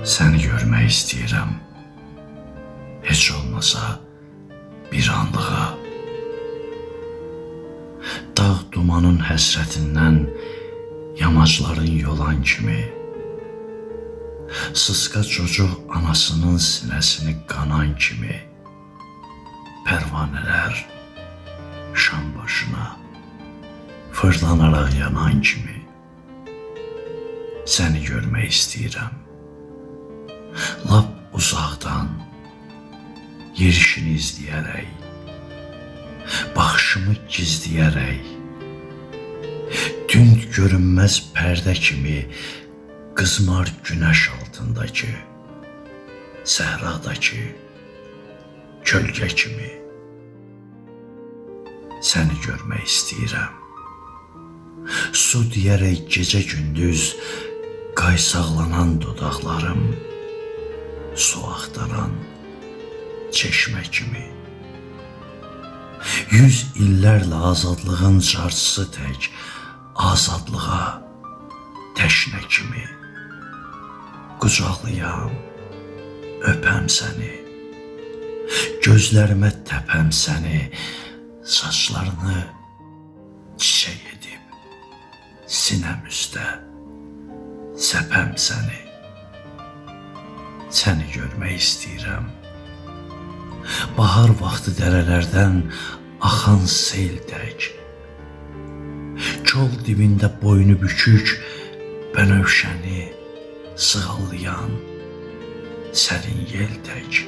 Səni görmək istəyirəm. Heç olmasa bir anlığa. Dağ dumanın həsrətindən yamacların yolan kimi, sısqa çocuq anasının sinəsini qanan kimi, pərvanələr şam başına fırlanaraq yanan kimi səni görmək istəyirəm. Lap uzaqdan yerişini izləyərək, baxışımı gizləyərək, tünd görünməz pərdə kimi qızmar günəş altındakı, səhradakı kölgə kimi səni görmək istəyirəm. Su deyərək gecə gündüz qaysaqlanan dodaqlarım, su axtaran çeşmə kimi, 100 illərlə azadlığın carçısı tək azadlığa təşnə kimi qucaqlayam, öpəm səni, gözlərimə təpəm səni, saçlarını çiçək edib sinəm üstə səpəm səni. Səni görmək istəyirəm. Bahar vaxtı dərələrdən axan sel tək, kol dibində boynu bükük bənövşəni sığallayan sərin yel tək,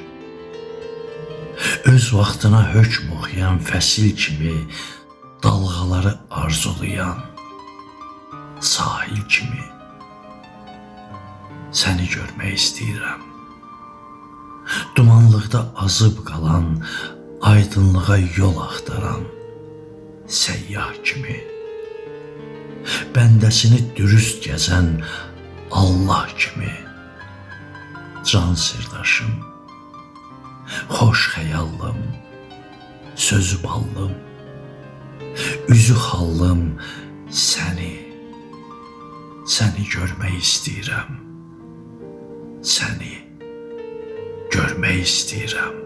öz vaxtına hökm oxuyan fəsil kimi dalğaları arzulayan sahil kimi səni görmək istəyirəm. Dumanlıqda azıb qalan, aydınlığa yol axtaran səyyah kimi, bəndəsini dürüst gəzən Allah kimi, can sirdaşım, xoş xəyallım, sözü ballım, üzü xallım, səni görmək istəyirəm. Səni görmək istəyirəm.